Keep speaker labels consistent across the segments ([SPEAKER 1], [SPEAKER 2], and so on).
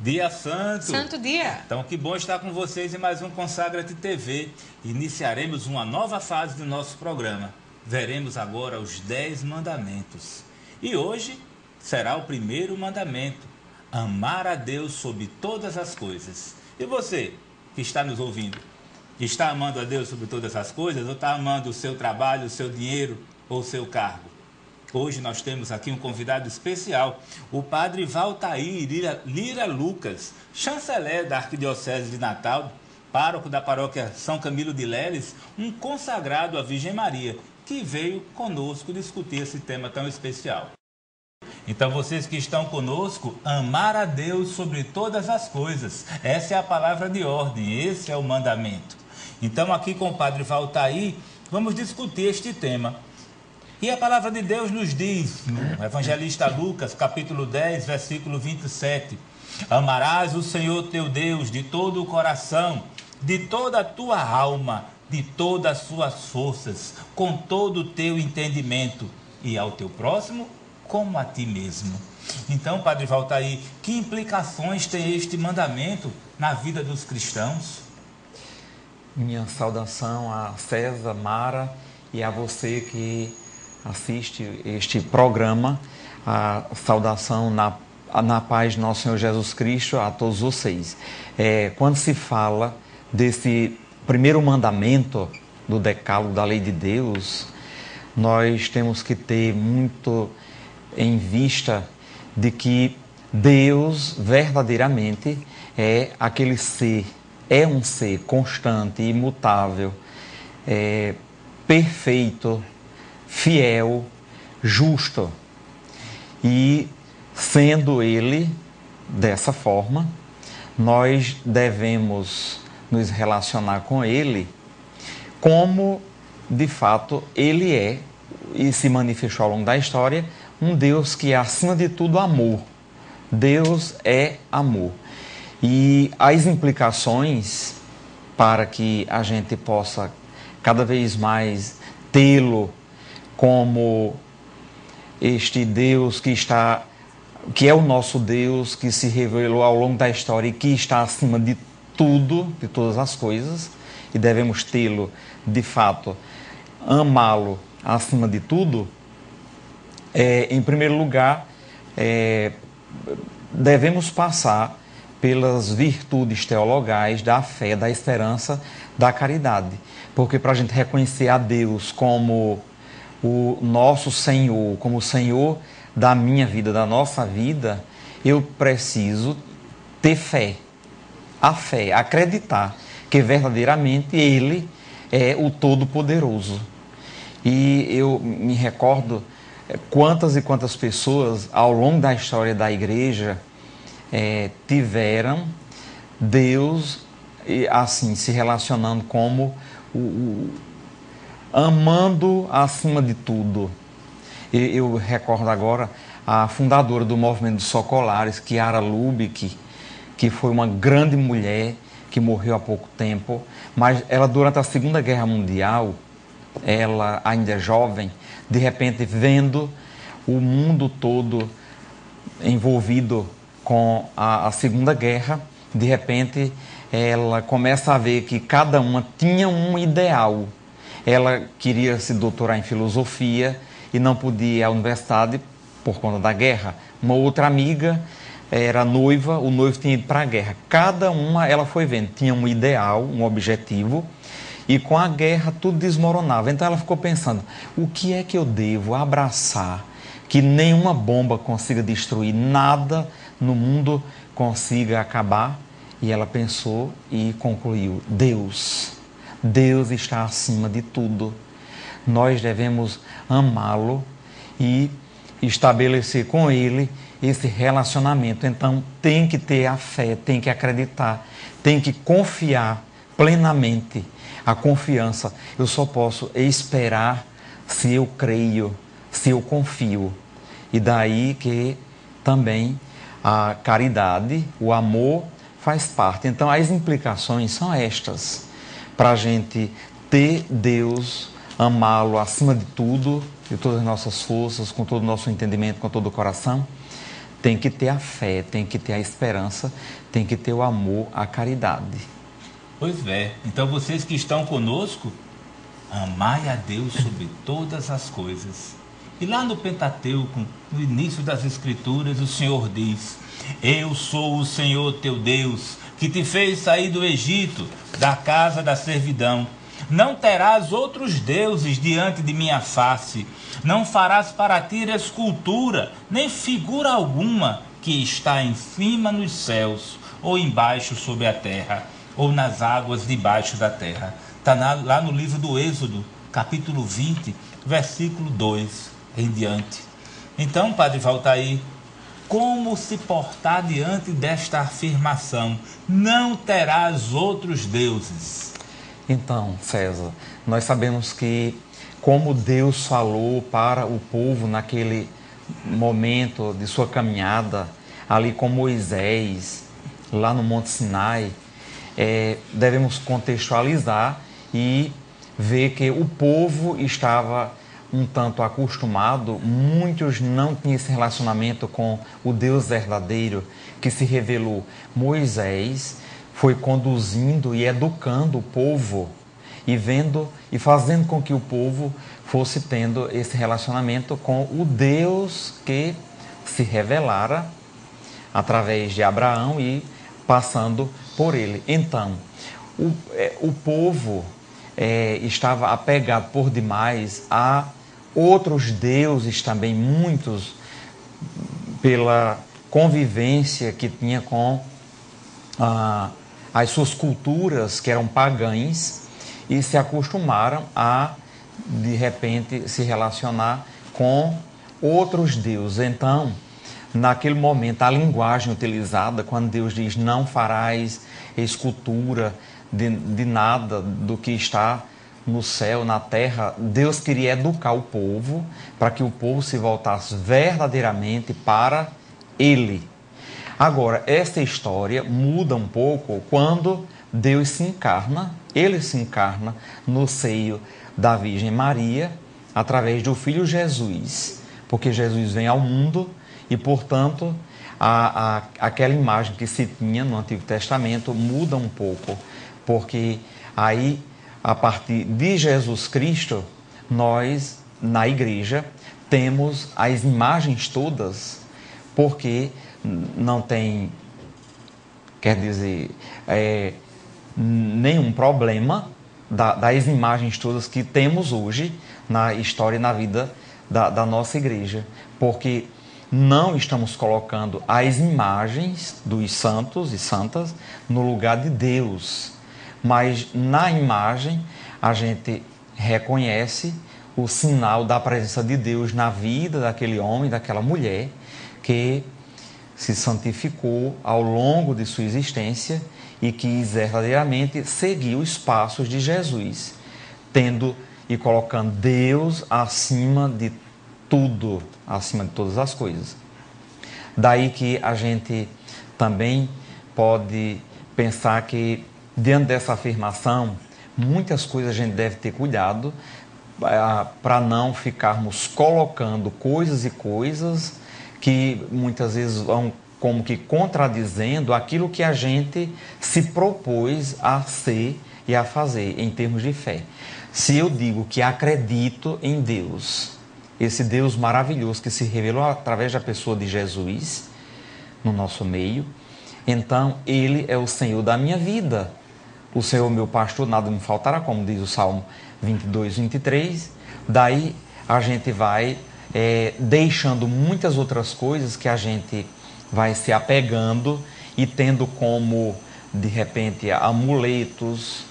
[SPEAKER 1] Dia Santo.
[SPEAKER 2] Santo dia.
[SPEAKER 1] Então, que bom estar com vocês em mais um Consagra-te TV. Iniciaremos uma nova fase do nosso programa. Veremos agora os 10 mandamentos. E hoje será o primeiro mandamento: amar a Deus sobre todas as coisas. E você, que está nos ouvindo, está amando a Deus sobre todas as coisas? Ou está amando o seu trabalho, o seu dinheiro ou o seu cargo? Hoje nós temos aqui um convidado especial, o padre Valtair Lira Lucas, chanceler da Arquidiocese de Natal, pároco da paróquia São Camilo de Leles, um consagrado à Virgem Maria, que veio conosco discutir esse tema tão especial. Então, vocês que estão conosco, amar a Deus sobre todas as coisas. Essa é a palavra de ordem, esse é o mandamento. Então, aqui com o padre Valtair, vamos discutir este tema. E a palavra de Deus nos diz, no evangelista Lucas, capítulo 10, versículo 27, amarás o Senhor teu Deus de todo o coração, de toda a tua alma, de todas as suas forças, com todo o teu entendimento, e ao teu próximo como a ti mesmo. Então, padre Valtair, que implicações tem este mandamento na vida dos cristãos?
[SPEAKER 3] Minha saudação a César, Mara e a você que assiste este programa. A saudação na paz de nosso Senhor Jesus Cristo a todos vocês. Quando se fala desse primeiro mandamento do decálogo da lei de Deus, nós temos que ter muito em vista de que Deus verdadeiramente é aquele ser, é um ser constante, imutável, perfeito, fiel, justo. E sendo Ele dessa forma, nós devemos nos relacionar com Ele como de fato Ele é e se manifestou ao longo da história, um Deus que é acima de tudo amor. Deus é amor. E as implicações para que a gente possa cada vez mais tê-lo como este Deus que é o nosso Deus, que se revelou ao longo da história e que está acima de tudo, de todas as coisas, e devemos tê-lo, de fato, amá-lo acima de tudo. Em primeiro lugar, devemos passar pelas virtudes teologais da fé, da esperança, da caridade. Porque para a gente reconhecer a Deus como o nosso Senhor, como o Senhor da minha vida, da nossa vida, eu preciso ter fé. A fé, acreditar que verdadeiramente Ele é o Todo-Poderoso. E eu me recordo quantas e quantas pessoas ao longo da história da igreja tiveram Deus assim, se relacionando como amando acima de tudo. Eu recordo agora a fundadora do movimento dos Socolares, Chiara Lubich, que foi uma grande mulher que morreu há pouco tempo, mas ela durante a Segunda Guerra Mundial, ela ainda jovem, de repente vendo o mundo todo envolvido com a Segunda Guerra, de repente ela começa a ver que cada uma tinha um ideal. Ela queria se doutorar em filosofia e não podia ir à universidade por conta da guerra. Uma outra amiga era noiva, o noivo tinha ido para a guerra. Cada uma ela foi vendo, tinha um ideal, um objetivo, e com a guerra tudo desmoronava. Então ela ficou pensando, o que é que eu devo abraçar que nenhuma bomba consiga destruir, nada no mundo consiga acabar? E ela pensou e concluiu, Deus. Deus está acima de tudo. Nós devemos amá-lo e estabelecer com Ele esse relacionamento. Então tem que ter a fé, tem que acreditar, tem que confiar plenamente. A confiança, eu só posso esperar se eu creio, se eu confio. E daí que também a caridade, o amor faz parte. Então as implicações são estas. Para a gente ter Deus, amá-lo acima de tudo, de todas as nossas forças, com todo o nosso entendimento, com todo o coração, tem que ter a fé, tem que ter a esperança, tem que ter o amor, a caridade.
[SPEAKER 1] Pois é. Então vocês que estão conosco, amai a Deus sobre todas as coisas. E lá no Pentateuco, no início das Escrituras, o Senhor diz: eu sou o Senhor teu Deus, que te fez sair do Egito, da casa da servidão. Não terás outros deuses diante de minha face. Não farás para ti escultura, nem figura alguma que está em cima nos céus, ou embaixo sobre a terra, ou nas águas debaixo da terra. Está lá no livro do Êxodo, capítulo 20, versículo 2 em diante. Então, Padre Valtair, como se portar diante desta afirmação? Não terás outros deuses.
[SPEAKER 3] Então, César, nós sabemos que como Deus falou para o povo naquele momento de sua caminhada, ali com Moisés, lá no Monte Sinai, devemos contextualizar e ver que o povo estava um tanto acostumado, muitos não tinham esse relacionamento com o Deus verdadeiro que se revelou. Moisés foi conduzindo e educando o povo e vendo e fazendo com que o povo fosse tendo esse relacionamento com o Deus que se revelara através de Abraão e passando por ele. Então, o povo estava apegado por demais a outros deuses também, muitos, pela convivência que tinha com as suas culturas, que eram pagãs, e se acostumaram a, de repente, se relacionar com outros deuses. Então, naquele momento, a linguagem utilizada, quando Deus diz não farás escultura de nada do que está no céu, na terra, Deus queria educar o povo para que o povo se voltasse verdadeiramente para Ele. Agora, essa história muda um pouco quando Deus se encarna, Ele se encarna no seio da Virgem Maria, através do Filho Jesus, porque Jesus vem ao mundo e, portanto, aquela imagem que se tinha no Antigo Testamento muda um pouco, porque aí, a partir de Jesus Cristo, nós, na igreja, temos as imagens todas, porque não tem, quer dizer, nenhum problema das imagens todas que temos hoje na história e na vida da nossa igreja, porque não estamos colocando as imagens dos santos e santas no lugar de Deus, mas na imagem a gente reconhece o sinal da presença de Deus na vida daquele homem, daquela mulher que se santificou ao longo de sua existência e quis verdadeiramente seguir os passos de Jesus, tendo e colocando Deus acima de tudo, acima de todas as coisas. Daí que a gente também pode pensar que, diante dessa afirmação, muitas coisas a gente deve ter cuidado para não ficarmos colocando coisas e coisas que muitas vezes vão como que contradizendo aquilo que a gente se propôs a ser e a fazer em termos de fé. Se eu digo que acredito em Deus, esse Deus maravilhoso que se revelou através da pessoa de Jesus no nosso meio, então Ele é o Senhor da minha vida. O Senhor meu pastor, nada me faltará, como diz o Salmo 22, 23. Daí a gente vai deixando muitas outras coisas que a gente vai se apegando e tendo como, de repente, amuletos,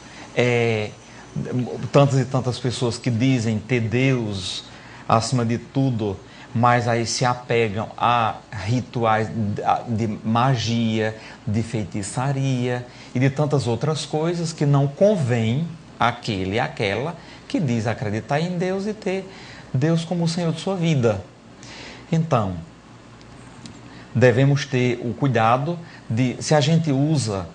[SPEAKER 3] tantas e tantas pessoas que dizem ter Deus acima de tudo, mas aí se apegam a rituais de magia, de feitiçaria e de tantas outras coisas que não convém àquele e àquela que diz acreditar em Deus e ter Deus como o Senhor de sua vida. Então, devemos ter o cuidado de, se a gente usa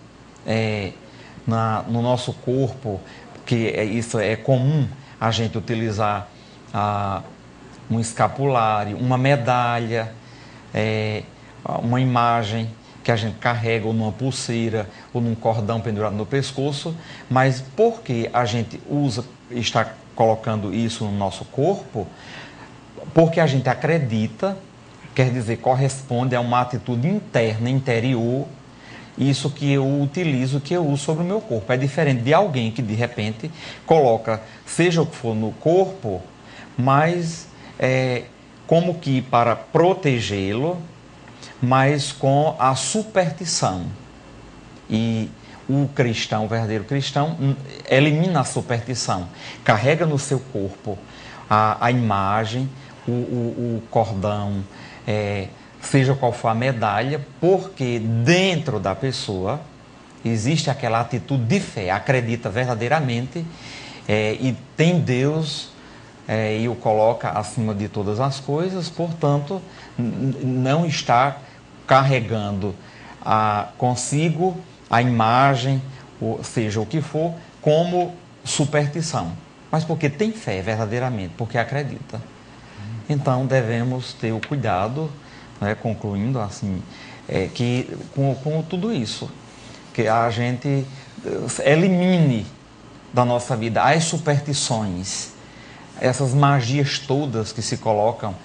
[SPEAKER 3] no nosso corpo, que isso é comum, a gente utilizar um escapulário, uma medalha, uma imagem que a gente carrega ou numa pulseira ou num cordão pendurado no pescoço, mas porque a gente está colocando isso no nosso corpo, porque a gente acredita, quer dizer, corresponde a uma atitude interna, interior, isso que eu utilizo, que eu uso sobre o meu corpo. É diferente de alguém que de repente coloca, seja o que for no corpo, mas como que para protegê-lo, mas com a superstição. E o cristão, o verdadeiro cristão, elimina a superstição, carrega no seu corpo a imagem, o cordão, seja qual for a medalha, porque dentro da pessoa existe aquela atitude de fé, acredita verdadeiramente e tem Deus e o coloca acima de todas as coisas, portanto, não está carregando consigo a imagem, ou seja o que for, como superstição, mas porque tem fé verdadeiramente, porque acredita. Então devemos ter o cuidado, né, concluindo assim, que com tudo isso, que a gente elimine da nossa vida as superstições, essas magias todas que se colocam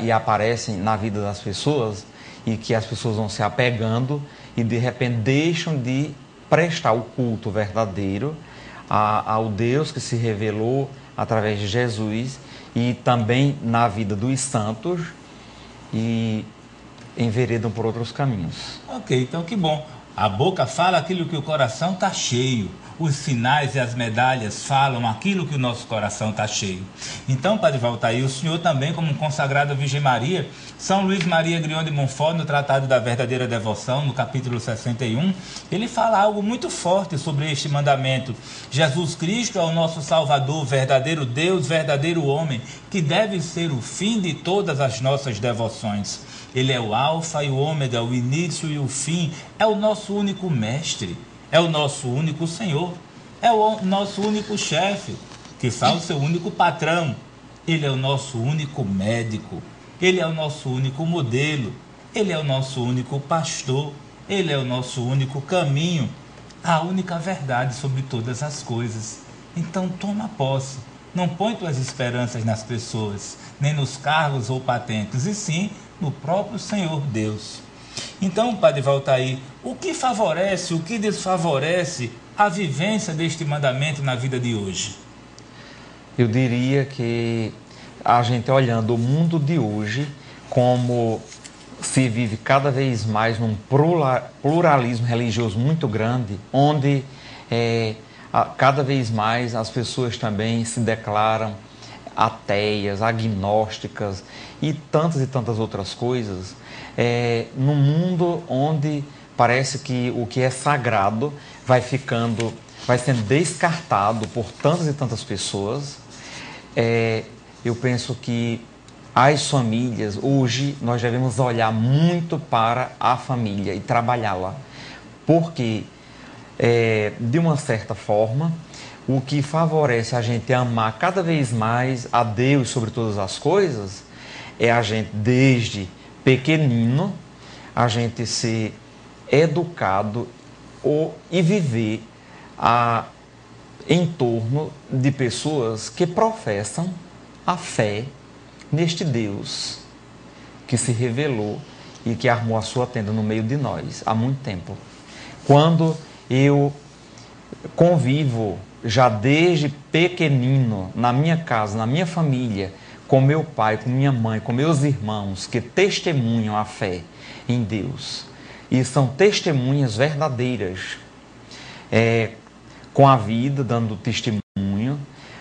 [SPEAKER 3] e aparecem na vida das pessoas e que as pessoas vão se apegando e de repente deixam de prestar o culto verdadeiro ao Deus que se revelou através de Jesus e também na vida dos santos e enveredam por outros caminhos.
[SPEAKER 1] Ok, então que bom. A boca fala aquilo que o coração está cheio. Os sinais e as medalhas falam aquilo que o nosso coração está cheio. Então, Padre Valtair, o senhor também, como um consagrado à Virgem Maria, São Luís Maria Grião de Montfort, no Tratado da Verdadeira Devoção, no capítulo 61, ele fala algo muito forte sobre este mandamento. Jesus Cristo é o nosso Salvador, verdadeiro Deus, verdadeiro homem, que deve ser o fim de todas as nossas devoções. Ele é o alfa e o ômega, o início e o fim, é o nosso único mestre. É o nosso único Senhor, é o nosso único chefe, que fala o seu único patrão. Ele é o nosso único médico, ele é o nosso único modelo, ele é o nosso único pastor, ele é o nosso único caminho, a única verdade sobre todas as coisas. Então toma posse, não põe tuas esperanças nas pessoas, nem nos cargos ou patentes, e sim no próprio Senhor Deus. Então, Padre Valtair, o que favorece, o que desfavorece a vivência deste mandamento na vida de hoje?
[SPEAKER 3] Eu diria que a gente olhando o mundo de hoje, como se vive cada vez mais num pluralismo religioso muito grande, onde cada vez mais as pessoas também se declaram ateias, agnósticas e tantas outras coisas, num mundo onde parece que o que é sagrado vai sendo descartado por tantas e tantas pessoas. Eu penso que as famílias, hoje nós devemos olhar muito para a família e trabalhá-la, porque de uma certa forma o que favorece a gente amar cada vez mais a Deus sobre todas as coisas é a gente, desde pequenino, a gente ser educado e viver em torno de pessoas que professam a fé neste Deus que se revelou e que armou a sua tenda no meio de nós há muito tempo. Quando eu convivo já desde pequenino na minha casa, na minha família, com meu pai, com minha mãe, com meus irmãos que testemunham a fé em Deus e são testemunhas verdadeiras, com a vida, dando testemunho,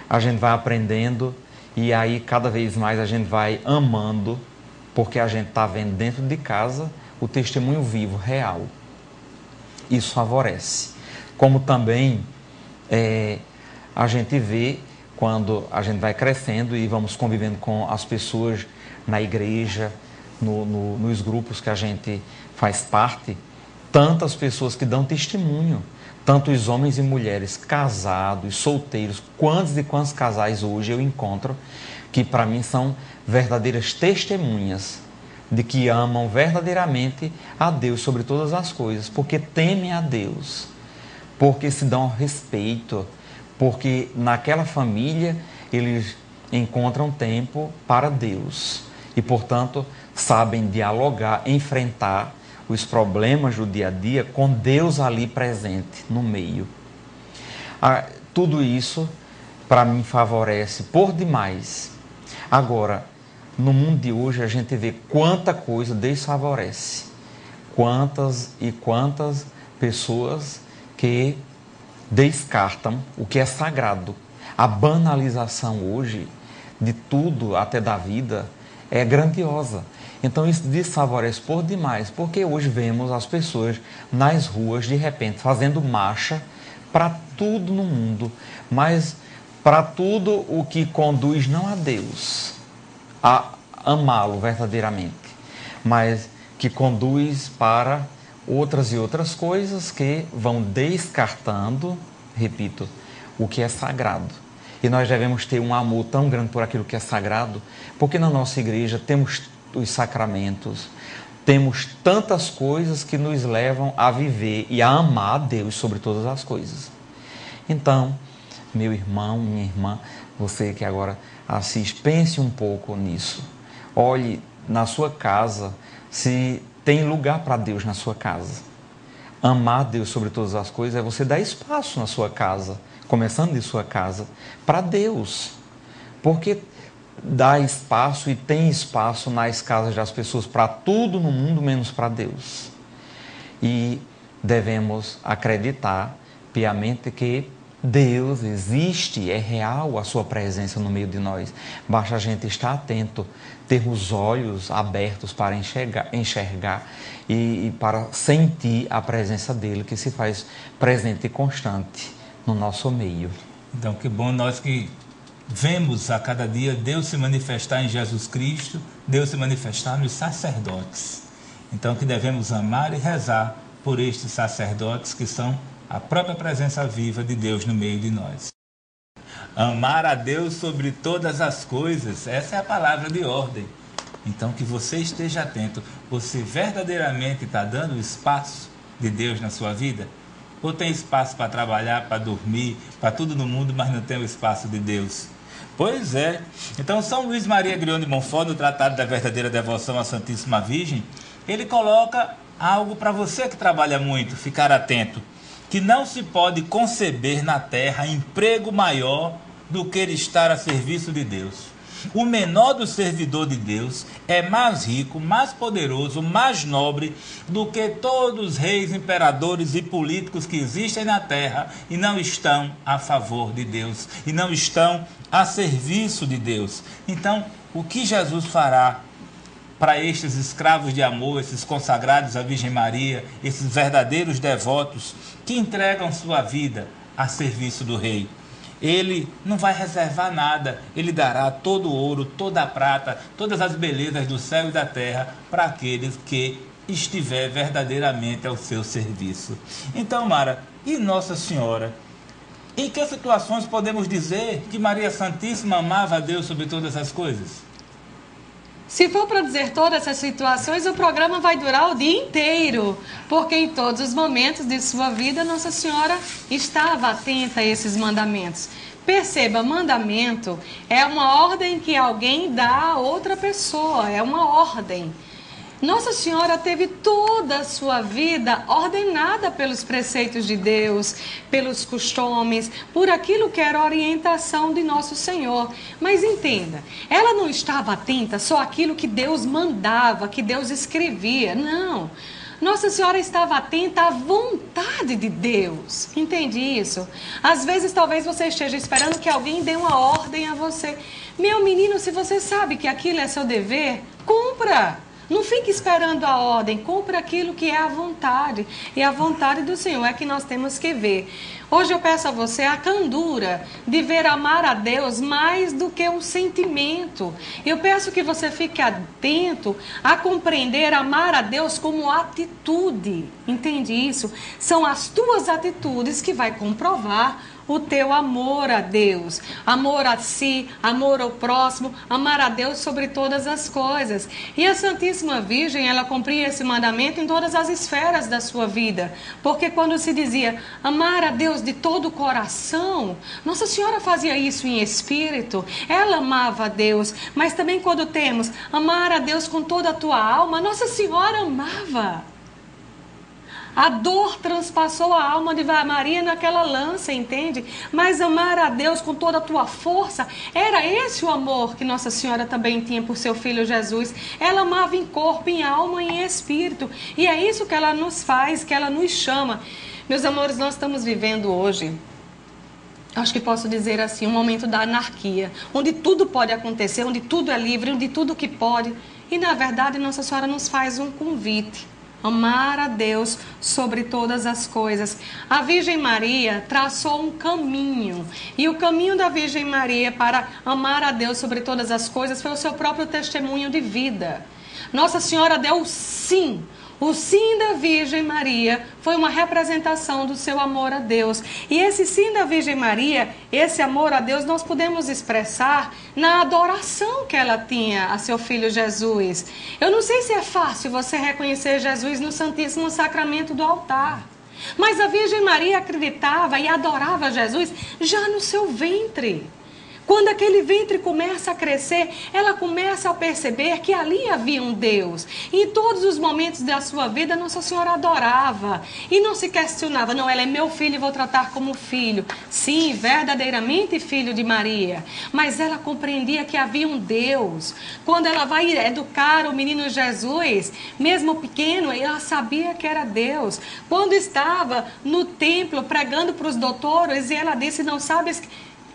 [SPEAKER 3] a gente vai aprendendo e aí cada vez mais a gente vai amando, porque a gente está vendo dentro de casa o testemunho vivo, real. Isso favorece. Como também a gente vê quando a gente vai crescendo e vamos convivendo com as pessoas na igreja, nos grupos que a gente faz parte, tantas pessoas que dão testemunho, tantos homens e mulheres casados, solteiros, quantos e quantos casais hoje eu encontro que para mim são verdadeiras testemunhas de que amam verdadeiramente a Deus sobre todas as coisas, porque temem a Deus, porque se dão respeito, porque naquela família eles encontram tempo para Deus e, portanto, sabem dialogar, enfrentar os problemas do dia a dia com Deus ali presente no meio. Tudo isso, para mim, favorece por demais. Agora, no mundo de hoje, a gente vê quanta coisa desfavorece. Quantas e quantas pessoas que descartam o que é sagrado. A banalização hoje de tudo, até da vida, é grandiosa. Então isso desfavorece por demais, porque hoje vemos as pessoas nas ruas, de repente, fazendo marcha para tudo no mundo, mas para tudo o que conduz não a Deus, a amá-lo verdadeiramente, mas que conduz para outras e outras coisas que vão descartando, repito, o que é sagrado. E nós devemos ter um amor tão grande por aquilo que é sagrado, porque na nossa igreja temos os sacramentos, temos tantas coisas que nos levam a viver e a amar a Deus sobre todas as coisas. Então, meu irmão, minha irmã, você que agora assiste, pense um pouco nisso. Olhe na sua casa se tem lugar para Deus na sua casa. Amar Deus sobre todas as coisas é você dar espaço na sua casa, começando de sua casa, para Deus. Porque dá espaço e tem espaço nas casas das pessoas para tudo no mundo, menos para Deus. E devemos acreditar piamente que Deus existe, é real a sua presença no meio de nós. Basta a gente estar atento, ter os olhos abertos para enxergar e para sentir a presença dele, que se faz presente e constante no nosso meio.
[SPEAKER 1] Então, que bom nós que vemos a cada dia Deus se manifestar em Jesus Cristo, Deus se manifestar nos sacerdotes. Então, que devemos amar e rezar por estes sacerdotes que são a própria presença viva de Deus no meio de nós. Amar a Deus sobre todas as coisas, essa é a palavra de ordem. Então, que você esteja atento. Você verdadeiramente está dando espaço de Deus na sua vida? Ou tem espaço para trabalhar, para dormir, para tudo no mundo, mas não tem o espaço de Deus? Pois é. Então, São Luís Maria Grião de Montfort, no Tratado da Verdadeira Devoção à Santíssima Virgem, ele coloca algo para você que trabalha muito, ficar atento. Que não se pode conceber na terra emprego maior do que estar a serviço de Deus. O menor do servidor de Deus é mais rico, mais poderoso, mais nobre do que todos os reis, imperadores e políticos que existem na terra e não estão a favor de Deus, e não estão a serviço de Deus. Então, o que Jesus fará para estes escravos de amor, esses consagrados à Virgem Maria, esses verdadeiros devotos que entregam sua vida a serviço do Rei? Ele não vai reservar nada, ele dará todo o ouro, toda a prata, todas as belezas do céu e da terra para aqueles que estiver verdadeiramente ao seu serviço. Então, Mara, e Nossa Senhora? Em que situações podemos dizer que Maria Santíssima amava a Deus sobre todas as coisas?
[SPEAKER 2] Se for para dizer todas essas situações, o programa vai durar o dia inteiro, porque em todos os momentos de sua vida, Nossa Senhora estava atenta a esses mandamentos. Perceba, mandamento é uma ordem que alguém dá a outra pessoa, é uma ordem. Nossa Senhora teve toda a sua vida ordenada pelos preceitos de Deus, pelos costumes, por aquilo que era a orientação de Nosso Senhor. Mas entenda, ela não estava atenta só àquilo que Deus mandava, que Deus escrevia, não. Nossa Senhora estava atenta à vontade de Deus, entende isso? Às vezes talvez você esteja esperando que alguém dê uma ordem a você. Meu menino, se você sabe que aquilo é seu dever, cumpra. Não fique esperando a ordem, cumpra aquilo que é a vontade. E a vontade do Senhor é que nós temos que ver. Hoje eu peço a você a candura de ver amar a Deus mais do que um sentimento. Eu peço que você fique atento a compreender amar a Deus como atitude. Entende isso? São as tuas atitudes que vai comprovar o teu amor a Deus, amor a si, amor ao próximo, amar a Deus sobre todas as coisas. E a Santíssima Virgem, ela cumpria esse mandamento em todas as esferas da sua vida, porque quando se dizia amar a Deus de todo o coração, Nossa Senhora fazia isso em espírito, ela amava a Deus, mas também quando temos amar a Deus com toda a tua alma, Nossa Senhora amava. A dor transpassou a alma de Maria naquela lança, entende? Mas amar a Deus com toda a tua força, era esse o amor que Nossa Senhora também tinha por seu Filho Jesus. Ela amava em corpo, em alma e em espírito. E é isso que ela nos faz, que ela nos chama. Meus amores, nós estamos vivendo hoje, acho que posso dizer assim, um momento da anarquia, onde tudo pode acontecer, onde tudo é livre, onde tudo que pode. E na verdade Nossa Senhora nos faz um convite. Amar a Deus sobre todas as coisas. A Virgem Maria traçou um caminho. E o caminho da Virgem Maria para amar a Deus sobre todas as coisas foi o seu próprio testemunho de vida. Nossa Senhora deu o sim. O sim da Virgem Maria foi uma representação do seu amor a Deus. E esse sim da Virgem Maria, esse amor a Deus, nós podemos expressar na adoração que ela tinha a seu Filho Jesus. Eu não sei se é fácil você reconhecer Jesus no Santíssimo Sacramento do altar. Mas a Virgem Maria acreditava e adorava Jesus já no seu ventre. Quando aquele ventre começa a crescer, ela começa a perceber que ali havia um Deus. E em todos os momentos da sua vida, Nossa Senhora adorava. E não se questionava, não, ela é meu filho e vou tratar como filho. Sim, verdadeiramente filho de Maria. Mas ela compreendia que havia um Deus. Quando ela vai educar o menino Jesus, mesmo pequeno, ela sabia que era Deus. Quando estava no templo pregando para os doutores, e ela disse, não sabes...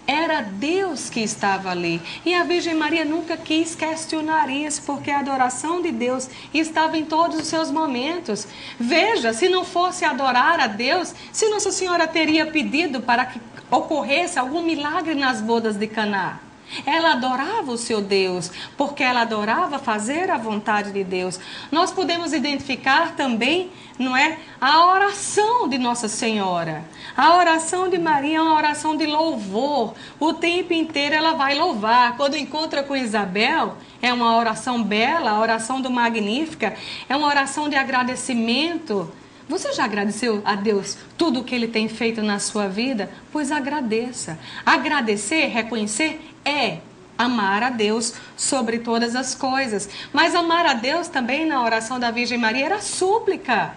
[SPEAKER 2] Era Deus que estava ali. E a Virgem Maria nunca quis questionar isso, porque a adoração de Deus estava em todos os seus momentos. Veja, se não fosse adorar a Deus, se Nossa Senhora teria pedido para que ocorresse algum milagre nas bodas de Caná. Ela adorava o seu Deus, porque ela adorava fazer a vontade de Deus. Nós podemos identificar também, não é, a oração de Nossa Senhora. A oração de Maria é uma oração de louvor. O tempo inteiro ela vai louvar. Quando encontra com Isabel, é uma oração bela, a oração do Magnífica, é uma oração de agradecimento. Você já agradeceu a Deus tudo o que Ele tem feito na sua vida? Pois agradeça. Agradecer, reconhecer é amar a Deus sobre todas as coisas. Mas amar a Deus também na oração da Virgem Maria era súplica.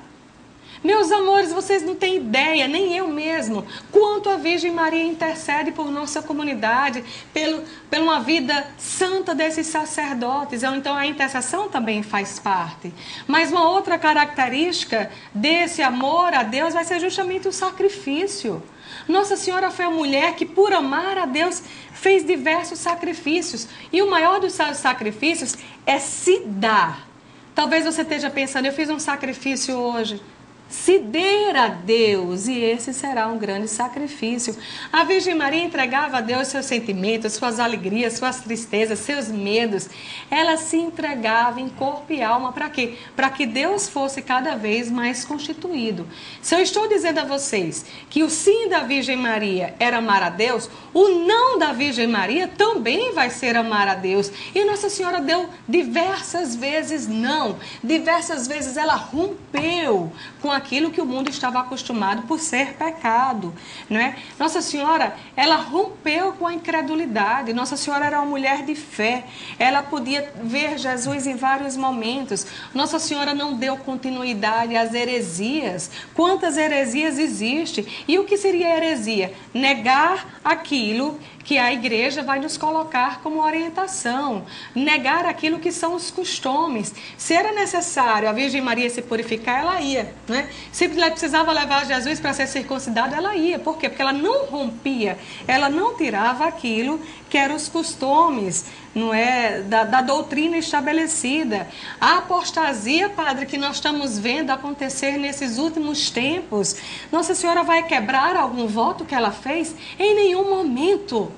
[SPEAKER 2] Meus amores, vocês não têm ideia, nem eu mesmo, quanto a Virgem Maria intercede por nossa comunidade, pela uma vida santa desses sacerdotes. Então a intercessão também faz parte. Mas uma outra característica desse amor a Deus vai ser justamente o sacrifício. Nossa Senhora foi a mulher que, por amar a Deus, fez diversos sacrifícios. E o maior dos sacrifícios é se dar. Talvez você esteja pensando, eu fiz um sacrifício hoje. Se der a Deus, e esse será um grande sacrifício. A Virgem Maria entregava a Deus seus sentimentos, suas alegrias, suas tristezas, seus medos. Ela se entregava em corpo e alma para quê? Para que Deus fosse cada vez mais constituído. Se eu estou dizendo a vocês que o sim da Virgem Maria era amar a Deus, o não da Virgem Maria também vai ser amar a Deus. E Nossa Senhora deu diversas vezes não. Diversas vezes ela rompeu com aquilo que o mundo estava acostumado por ser pecado, não é? Nossa Senhora, ela rompeu com a incredulidade. Nossa Senhora era uma mulher de fé. Ela podia ver Jesus em vários momentos. Nossa Senhora não deu continuidade às heresias. Quantas heresias existem? E o que seria heresia? Negar aquilo que a igreja vai nos colocar como orientação, negar aquilo que são os costumes. Se era necessário a Virgem Maria se purificar, ela ia, né? Se ela precisava levar Jesus para ser circuncidado, ela ia. Por quê? Porque ela não rompia, ela não tirava aquilo que eram os costumes, não é, da doutrina estabelecida. A apostasia, padre, que nós estamos vendo acontecer nesses últimos tempos, Nossa Senhora vai quebrar algum voto que ela fez? Em nenhum momento.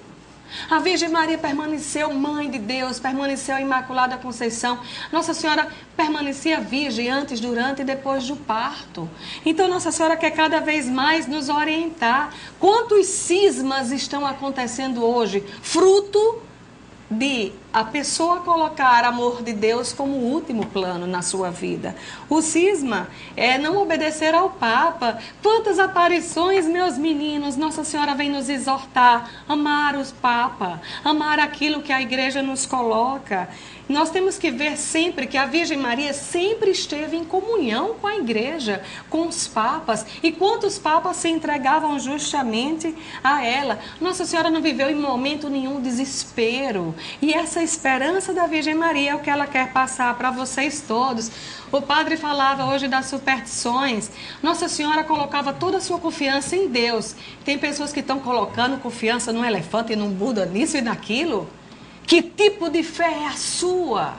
[SPEAKER 2] A Virgem Maria permaneceu mãe de Deus, permaneceu a Imaculada Conceição. Nossa Senhora permanecia virgem antes, durante e depois do parto. Então Nossa Senhora quer cada vez mais nos orientar. Quantos cismas estão acontecendo hoje? Fruto de a pessoa colocar amor de Deus como último plano na sua vida. O cisma é não obedecer ao Papa. Quantas aparições, meus meninos, Nossa Senhora vem nos exortar, amar os Papas, amar aquilo que a Igreja nos coloca. Nós temos que ver sempre que a Virgem Maria sempre esteve em comunhão com a Igreja, com os Papas. E quantos Papas se entregavam justamente a ela? Nossa Senhora não viveu em momento nenhum desespero. E essa esperança da Virgem Maria é o que ela quer passar para vocês todos. O padre falava hoje das superstições. Nossa Senhora colocava toda a sua confiança em Deus. Tem pessoas que estão colocando confiança num elefante e num Buda, nisso e naquilo. Que tipo de fé é a sua?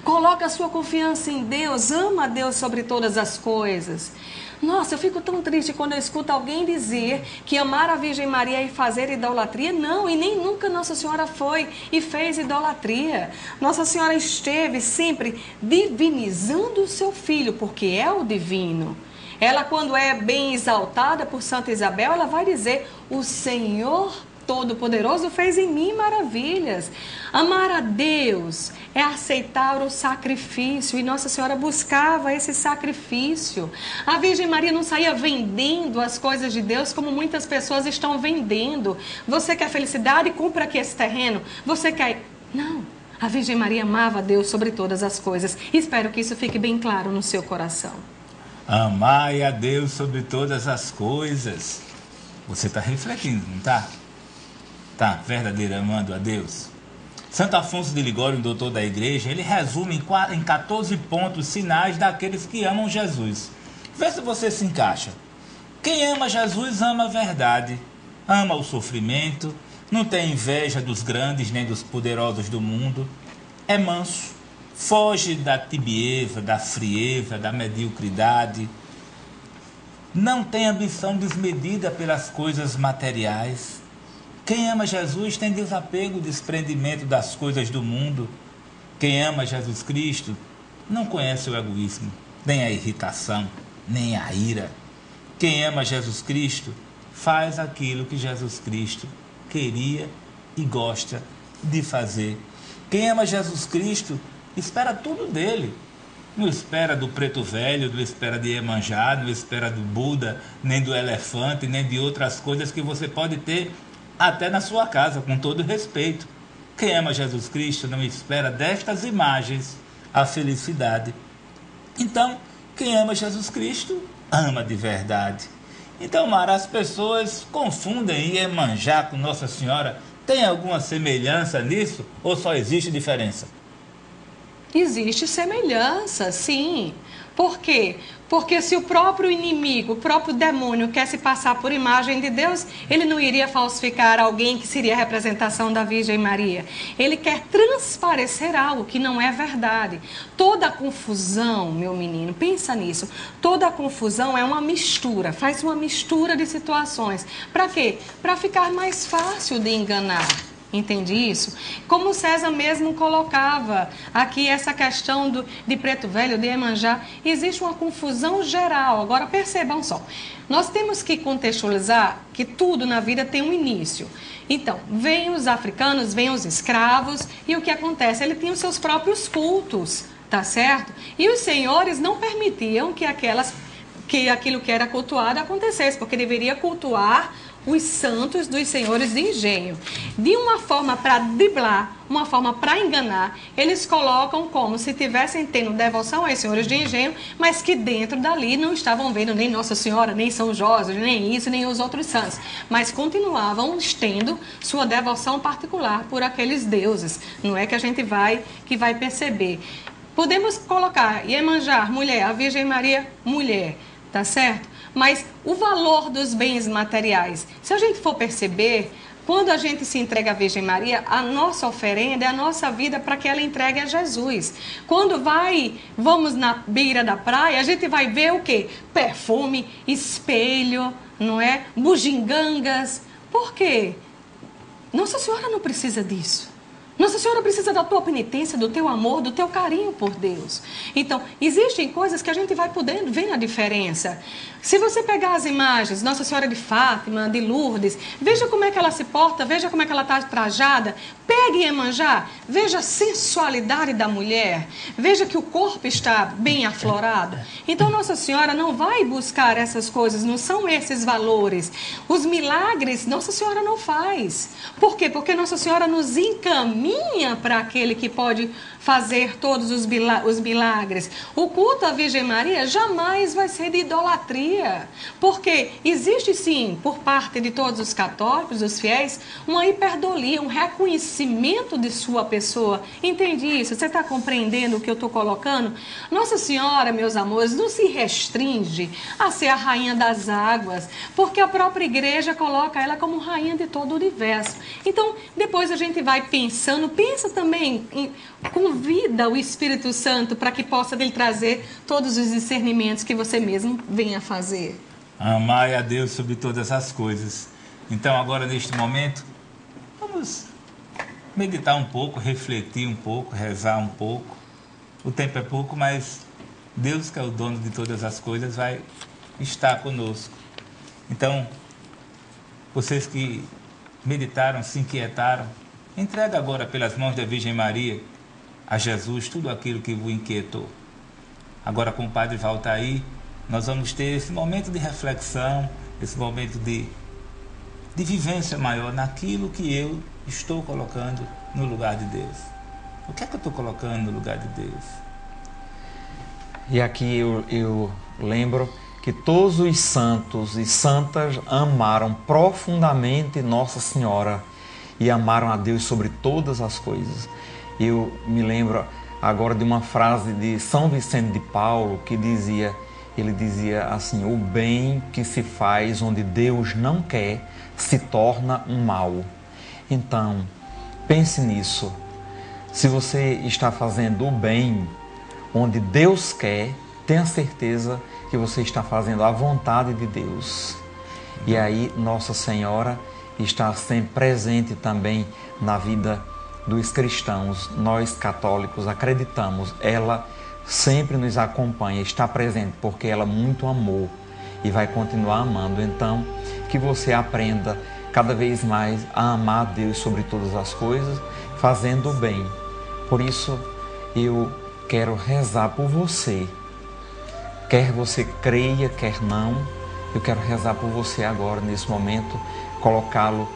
[SPEAKER 2] Coloca a sua confiança em Deus, ama a Deus sobre todas as coisas. Nossa, eu fico tão triste quando eu escuto alguém dizer que amar a Virgem Maria é fazer idolatria. Não, e nem nunca Nossa Senhora foi e fez idolatria. Nossa Senhora esteve sempre divinizando o seu filho, porque é o divino. Ela, quando é bem exaltada por Santa Isabel, ela vai dizer: o Senhor Todo-Poderoso fez em mim maravilhas. Amar a Deus é aceitar o sacrifício, e Nossa Senhora buscava esse sacrifício. A Virgem Maria não saía vendendo as coisas de Deus como muitas pessoas estão vendendo. Você quer felicidade? Compra aqui esse terreno. Você quer... Não. A Virgem Maria amava a Deus sobre todas as coisas. Espero que isso fique bem claro no seu coração.
[SPEAKER 1] Amai a Deus sobre todas as coisas. Você está refletindo, não está? Tá, verdadeiro amando a Deus. Santo Afonso de Ligório, um doutor da igreja, ele resume em 14 pontos sinais daqueles que amam Jesus. Vê se você se encaixa. Quem ama Jesus ama a verdade, ama o sofrimento, não tem inveja dos grandes nem dos poderosos do mundo, é manso, foge da tibieza, da frieza, da mediocridade, não tem ambição desmedida pelas coisas materiais. Quem ama Jesus tem desapego, desprendimento das coisas do mundo. Quem ama Jesus Cristo não conhece o egoísmo, nem a irritação, nem a ira. Quem ama Jesus Cristo faz aquilo que Jesus Cristo queria e gosta de fazer. Quem ama Jesus Cristo espera tudo dele. Não espera do preto velho, não espera de Iemanjá, não espera do Buda, nem do elefante, nem de outras coisas que você pode ter até na sua casa, com todo respeito. Quem ama Jesus Cristo não espera destas imagens a felicidade. Então, quem ama Jesus Cristo, ama de verdade. Então, Mara, as pessoas confundem Iemanjá com Nossa Senhora. Tem alguma semelhança nisso ou só existe diferença?
[SPEAKER 2] Existe semelhança, sim. Por quê? Porque se o próprio inimigo, o próprio demônio quer se passar por imagem de Deus, ele não iria falsificar alguém que seria a representação da Virgem Maria. Ele quer transparecer algo que não é verdade. Toda a confusão, meu menino, pensa nisso. Toda a confusão é uma mistura, faz uma mistura de situações. Para quê? Para ficar mais fácil de enganar. Entende isso? Como César mesmo colocava aqui essa questão de preto velho, de Iemanjá, existe uma confusão geral. Agora percebam só, nós temos que contextualizar que tudo na vida tem um início. Então, vêm os africanos, vêm os escravos, e o que acontece? Ele tinha os seus próprios cultos, tá certo? E os senhores não permitiam que aquilo que era cultuado acontecesse, porque deveria cultuar os santos dos senhores de engenho. De uma forma para driblar, uma forma para enganar, eles colocam como se estivessem tendo devoção aos senhores de engenho, mas que dentro dali não estavam vendo nem Nossa Senhora, nem São Jorge, nem isso, nem os outros santos, mas continuavam tendo sua devoção particular por aqueles deuses. Não é que a gente vai perceber. Podemos colocar Iemanjá, mulher, a Virgem Maria, mulher, tá certo? Mas o valor dos bens materiais, se a gente for perceber, quando a gente se entrega à Virgem Maria, a nossa oferenda é a nossa vida para que ela entregue a Jesus. Quando vamos na beira da praia, a gente vai ver o quê? Perfume, espelho, não é? Bugigangas. Por quê? Nossa Senhora não precisa disso. Nossa Senhora precisa da tua penitência, do teu amor, do teu carinho por Deus. Então, existem coisas que a gente vai podendo ver a diferença. Se você pegar as imagens, Nossa Senhora de Fátima, de Lourdes, veja como é que ela se porta, veja como é que ela está trajada. Pegue Iemanjá, veja a sensualidade da mulher, veja que o corpo está bem aflorado. Então, Nossa Senhora não vai buscar essas coisas, não são esses valores. Os milagres, Nossa Senhora não faz. Por quê? Porque Nossa Senhora nos encaminha para aquele que pode fazer todos os milagres. O culto à Virgem Maria jamais vai ser de idolatria, porque existe sim, por parte de todos os católicos, os fiéis, uma hiperdolia, um reconhecimento de sua pessoa. Entende isso? Você está compreendendo o que eu estou colocando? Nossa Senhora, meus amores, não se restringe a ser a rainha das águas, porque a própria igreja coloca ela como rainha de todo o universo. Então, depois a gente vai pensando, pensa também, convida o Espírito Santo para que possa lhe trazer todos os discernimentos que você mesmo venha fazer.
[SPEAKER 1] Amai a Deus sobre todas as coisas. Então, agora, neste momento, vamos meditar um pouco, refletir um pouco, rezar um pouco. O tempo é pouco, mas Deus, que é o dono de todas as coisas, vai estar conosco. Então, vocês que meditaram, se inquietaram, entrega agora pelas mãos da Virgem Maria a Jesus tudo aquilo que o inquietou. Agora, com o Padre Valtair, nós vamos ter esse momento de reflexão, esse momento de vivência maior naquilo que eu estou colocando no lugar de Deus. O que é que eu estou colocando no lugar de Deus?
[SPEAKER 3] E aqui eu lembro que todos os santos e santas amaram profundamente Nossa Senhora e amaram a Deus sobre todas as coisas. Eu me lembro agora de uma frase de São Vicente de Paulo que ele dizia assim: o bem que se faz onde Deus não quer se torna um mal. Então, pense nisso. Se você está fazendo o bem onde Deus quer, tenha certeza que você está fazendo a vontade de Deus. E aí Nossa Senhora está sempre presente também na vida dos cristãos. Nós católicos acreditamos, ela sempre nos acompanha, está presente, porque ela muito amou e vai continuar amando. Então, que você aprenda cada vez mais a amar a Deus sobre todas as coisas, fazendo o bem. Por isso, eu quero rezar por você. Quer você creia, quer não, eu quero rezar por você agora, nesse momento, colocá-lo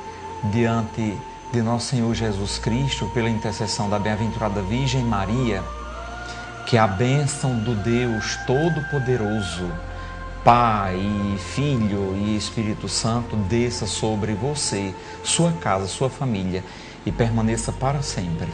[SPEAKER 3] diante de nosso Senhor Jesus Cristo, pela intercessão da bem-aventurada Virgem Maria, que a bênção do Deus Todo-Poderoso, Pai, Filho e Espírito Santo, desça sobre você, sua casa, sua família e permaneça para sempre.